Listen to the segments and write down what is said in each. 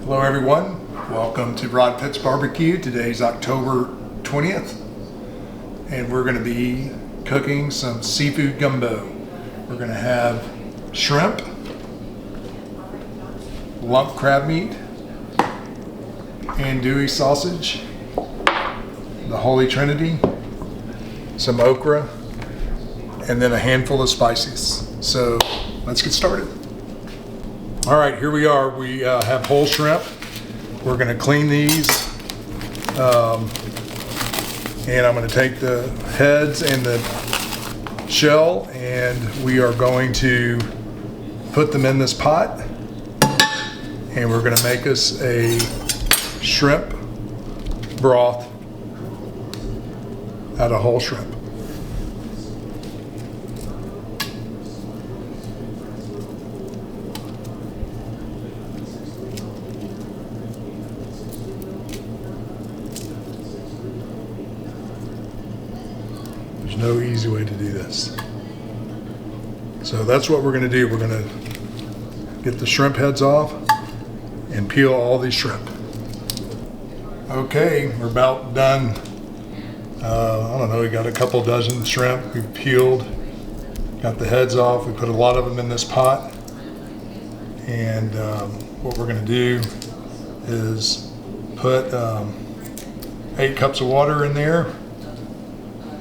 Hello everyone, welcome to Rod Pitt's Barbecue. Today's October 20th and we're going to be cooking some seafood gumbo. We're going to have shrimp, lump crab meat, andouille sausage, the Holy Trinity, some okra, and then a handful of spices. So let's get started. All right, here we are. We have whole shrimp. We're going to clean these, and I'm going to take the heads and the shell, and we are going to put them in this pot, and we're going to make us a shrimp broth out of whole shrimp. There's no easy way to do this. So that's what we're going to do. We're going to get the shrimp heads off and peel all these shrimp. Okay, we're about done. I don't know, we got a couple dozen shrimp we peeled, got the heads off. We put a lot of them in this pot. And what we're going to do is put 8 cups of water in there.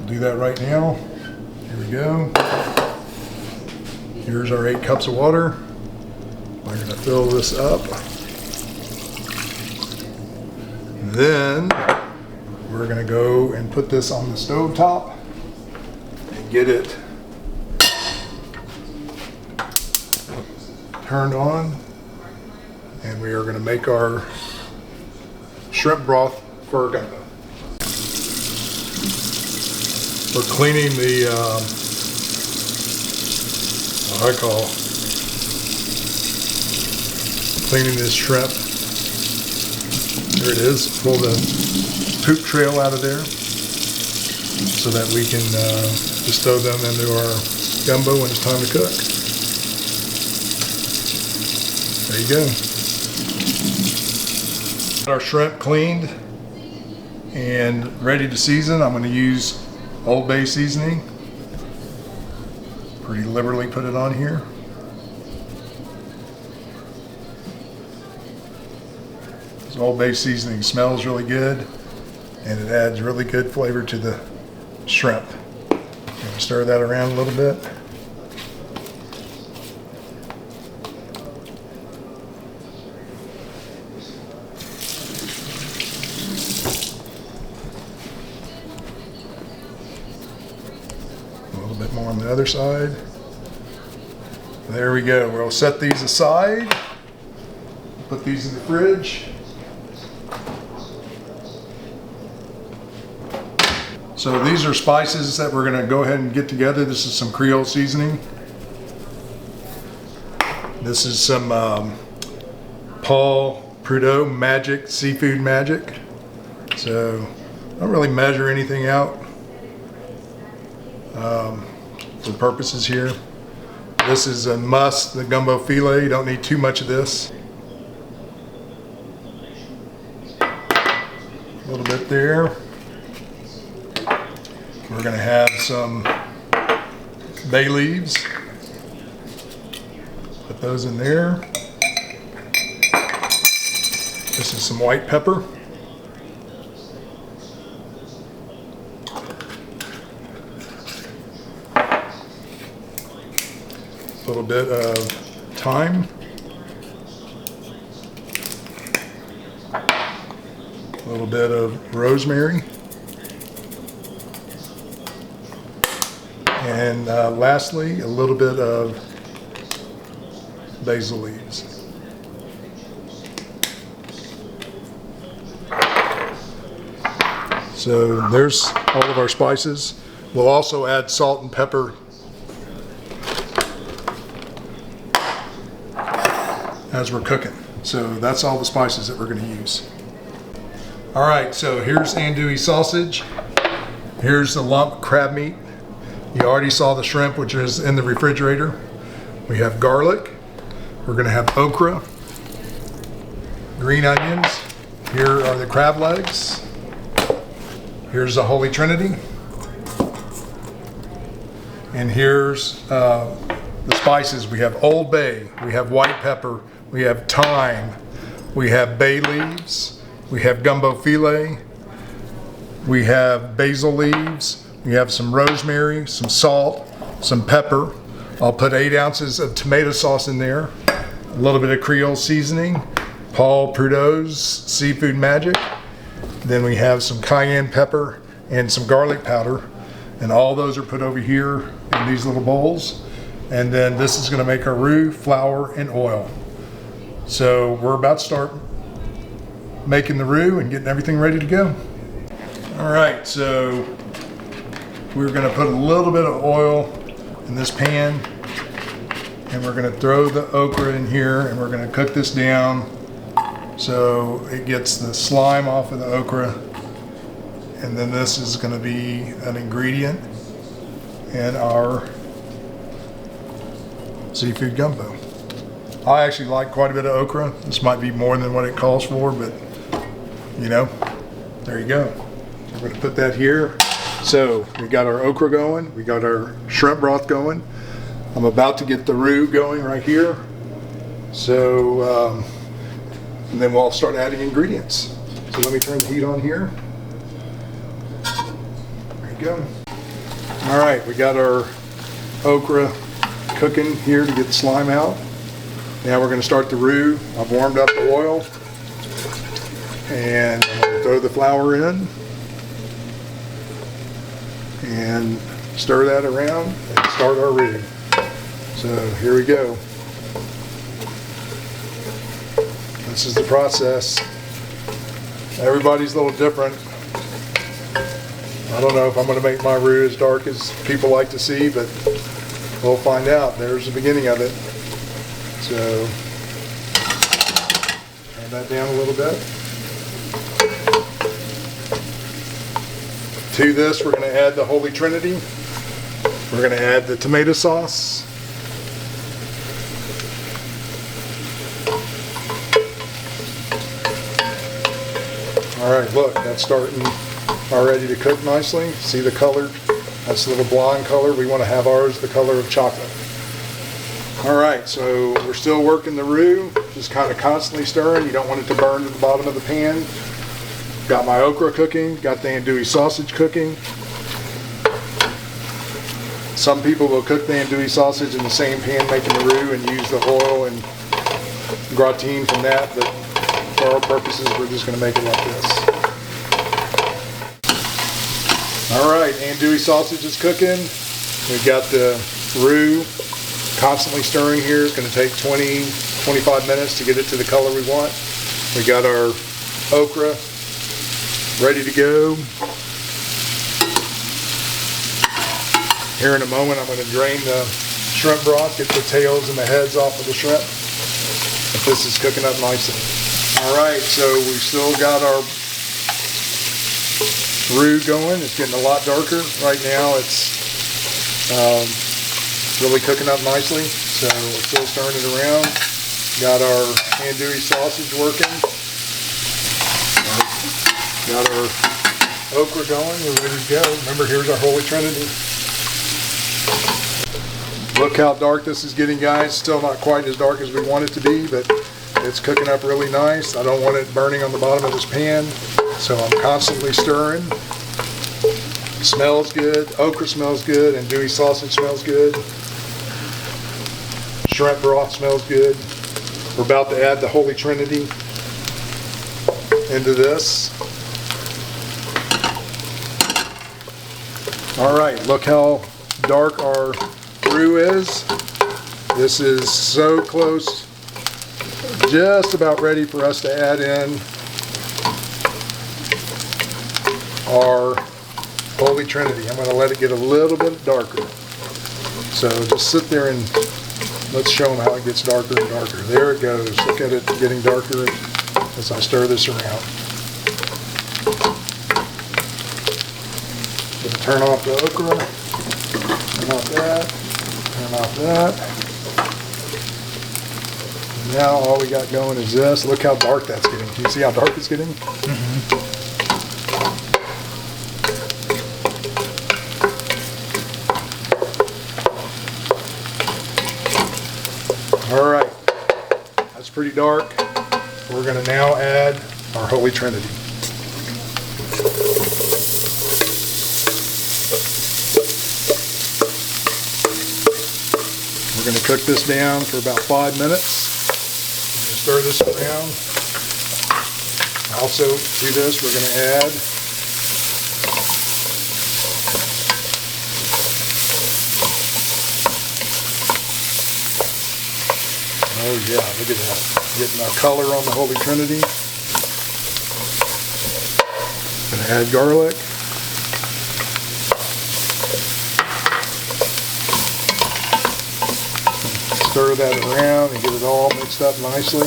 Do that right now. Here we go. Here's our 8 cups of water. We're going to fill this up. Then we're going to go and put this on the stove top and get it turned on. And we are going to make our shrimp broth for our gumbo. We're cleaning the, what I call cleaning this shrimp. There it is. Pull the poop trail out of there so that we can just throw them into our gumbo when it's time to cook. There you go. Got our shrimp cleaned and ready to season. I'm going to use Old Bay seasoning. Pretty liberally put it on here. This Old Bay seasoning smells really good and it adds really good flavor to the shrimp. I'm going to stir that around a little bit. A little bit more on the other side. There we go. We'll set these aside. Put these in the fridge. So these are spices that we're going to go ahead and get together. This is some Creole seasoning. This is some Paul Prudhoe Magic, Seafood Magic. So I don't really measure anything out for purposes here. This is a must, the gumbo filet. You don't need too much of this. A little bit there. We're going to have some bay leaves. Put those in there. This is some white pepper. A little bit of thyme. A little bit of rosemary. And lastly, a little bit of basil leaves. So there's all of our spices. We'll also add salt and pepper as we're cooking. So that's all the spices that we're going to use. All right, so here's andouille sausage. Here's the lump crab meat. You already saw the shrimp, which is in the refrigerator. We have garlic. We're going to have okra. green onions. Here are the crab legs. Here's the Holy Trinity. And here's the spices. We have Old Bay, we have white pepper, we have thyme, we have bay leaves, we have gumbo filet, we have basil leaves, we have some rosemary, some salt, some pepper. I'll put 8 ounces of tomato sauce in there, a little bit of Creole seasoning, Paul Prudhow's Seafood Magic. Then we have some cayenne pepper and some garlic powder, and all those are put over here in these little bowls. And then this is going to make our roux, flour, and oil. So we're about to start making the roux and getting everything ready to go. All right, so we're going to put a little bit of oil in this pan, and we're going to throw the okra in here, and we're going to cook this down so it gets the slime off of the okra. And then this is going to be an ingredient in our seafood gumbo. I actually like quite a bit of okra. This might be more than what it calls for, but you know, there you go. We're going to put that here. So we got our okra going, we got our shrimp broth going. I'm about to get the roux going right here. So, and then we'll start adding ingredients. So let me turn the heat on here. There you go. All right, we got our okra cooking here to get the slime out. Now we're going to start the roux. I've warmed up the oil, and I'm going to throw the flour in and stir that around and start our roux. So here we go. This is the process. Everybody's a little different. I don't know if I'm going to make my roux as dark as people like to see, but we'll find out. There's the beginning of it. So turn that down a little bit. To this, we're going to add the Holy Trinity. We're going to add the tomato sauce. All right, look, that's starting already to cook nicely. See the color? That's a little blonde color. We want to have ours the color of chocolate. All right, so we're still working the roux, just kind of constantly stirring. You don't want it to burn to the bottom of the pan. Got my okra cooking, got the andouille sausage cooking. Some people will cook the andouille sausage in the same pan making the roux and use the oil and gratin from that, but for our purposes, we're just going to make it like this. All right, andouille sausage is cooking. We've got the roux constantly stirring here. It's going to take 20-25 minutes to get it to the color we want. We got our okra ready to go. Here in a moment, I'm going to drain the shrimp broth, get the tails and the heads off of the shrimp. But this is cooking up nicely. All right, so we've still got our roux going. It's getting a lot darker. Right now, it's really cooking up nicely. So we're still stirring it around. Got our andouille sausage working. Got our okra going. We're ready to go. Remember, here's our Holy Trinity. Look how dark this is getting, guys. Still not quite as dark as we want it to be, but it's cooking up really nice. I don't want it burning on the bottom of this pan, so I'm constantly stirring. It smells good. Okra smells good. Andouille sausage smells good. Shrimp broth smells good. We're about to add the Holy Trinity into this. All right, look how dark our roux is. This is so close, just about ready for us to add in our Holy Trinity. I'm going to let it get a little bit darker. So just sit there and let's show them how it gets darker and darker. There it goes. Look at it getting darker as I stir this around. Turn off the okra, turn off that, turn off that. Now all we got going is this. Look how dark that's getting. Can you see how dark it's getting? Mm-hmm. All right, that's pretty dark. We're going to now add our Holy Trinity. We're going to cook this down for about 5 minutes. Stir this around. Also, to this, we're going to add oh yeah, look at that. Getting our color on the Holy Trinity. Going to add garlic. Stir that around and get it all mixed up nicely.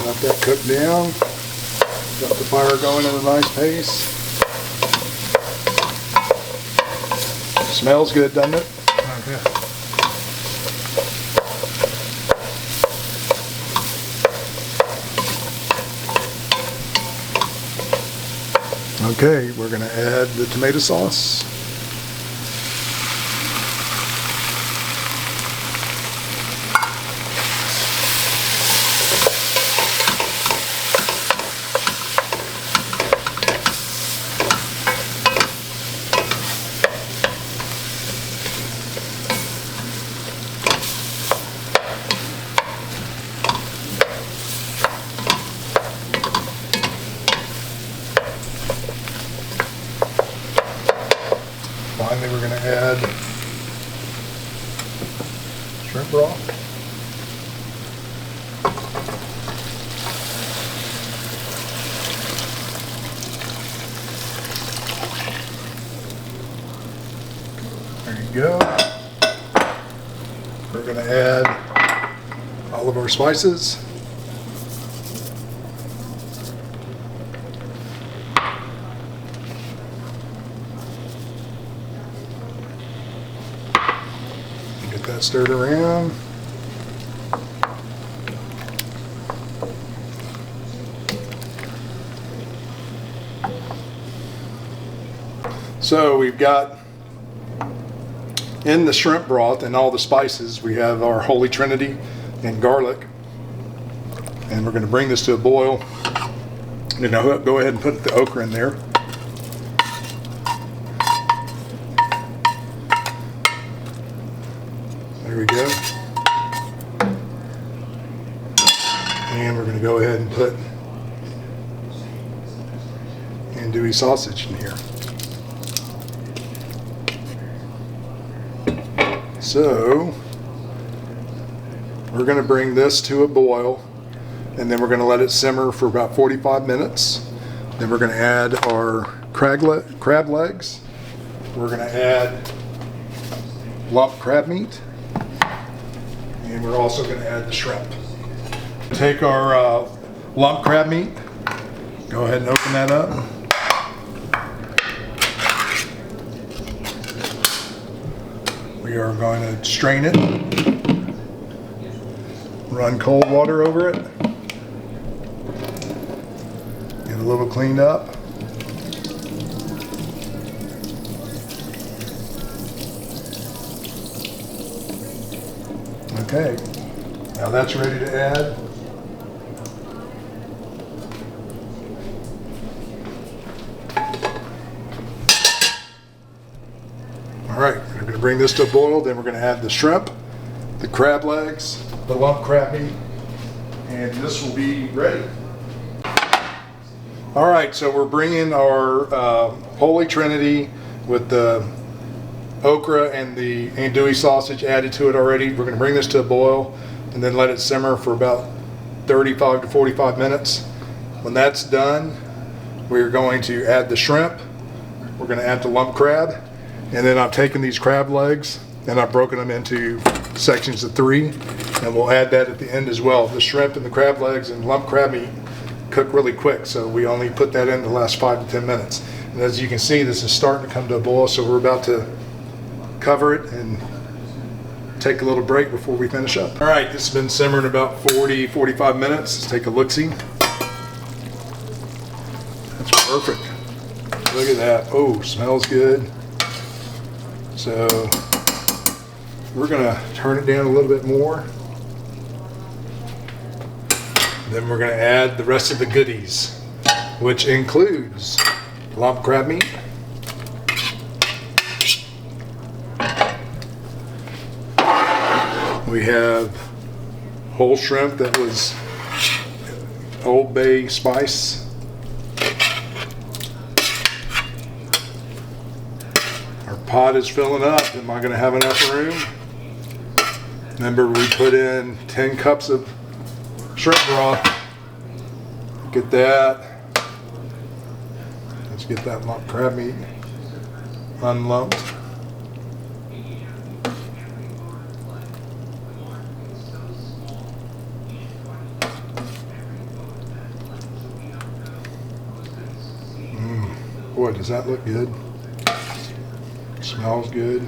Let that cook down. Got the fire going at a nice pace. Smells good, doesn't it? Okay. Okay, we're going to add the tomato sauce. Finally, we're going to add shrimp broth. There you go. We're going to add all of our spices. Get that stirred around. So we've got in the shrimp broth and all the spices, we have our Holy Trinity and garlic. And we're going to bring this to a boil. And now go ahead and put the okra in there. There we go. And we're going to go ahead and put andouille sausage in here. So we're going to bring this to a boil, and then we're going to let it simmer for about 45 minutes. Then we're going to add our crab legs. We're going to add lump crab meat. And we're also going to add the shrimp. Take our lump crab meat. Go ahead and open that up. We are going to strain it. Run cold water over it. Get a little cleaned up. Okay, now that's ready to add. All right, we're going to bring this to a boil, then we're going to add the shrimp, the crab legs, the lump crab meat, and this will be ready. All right, so we're bringing our Holy Trinity with the okra and the andouille sausage added to it already. We're going to bring this to a boil and then let it simmer for about 35 to 45 minutes. When that's done, we're going to add the shrimp. We're going to add the lump crab. And then I've taken these crab legs and I've broken them into sections of 3, and we'll add that at the end as well. The shrimp and the crab legs and lump crab meat cook really quick, so we only put that in the last 5 to 10 minutes. And as you can see, this is starting to come to a boil, so we're about to cover it and take a little break before we finish up. All right, this has been simmering about 40-45 minutes. Let's take a look-see. That's perfect. Look at that. Oh, smells good. So we're gonna turn it down a little bit more. Then we're gonna add the rest of the goodies, which includes lump crab meat, we have whole shrimp that was Old Bay spice, our pot is filling up. Am I going to have enough room? Remember, we put in 10 cups of shrimp broth. Get that. Let's get that lump crab meat unlumped. Boy, does that look good. Smells good.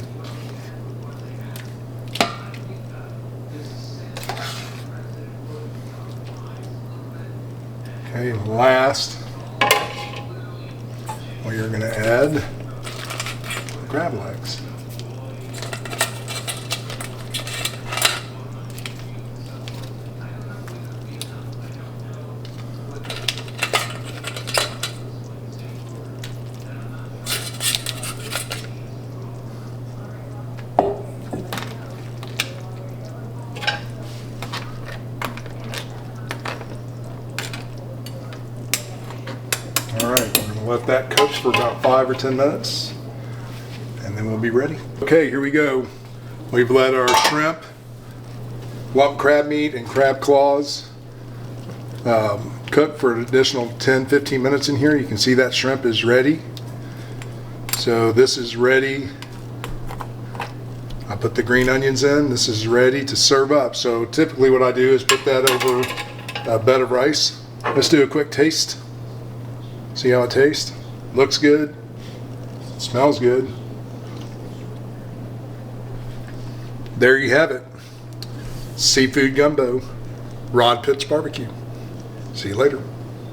Okay, last, we are going to add crab legs. Alright, we're going to let that cook for about 5 or 10 minutes and then we'll be ready. Okay, here we go. We've let our shrimp, lump crab meat, and crab claws cook for an additional 10-15 minutes in here. You can see that shrimp is ready. So this is ready. I put the green onions in. This is ready to serve up. So typically what I do is put that over a bed of rice. Let's do a quick taste. See how it tastes? Looks good. Smells good. There you have it. Seafood gumbo. Rod Pitts Barbecue. See you later.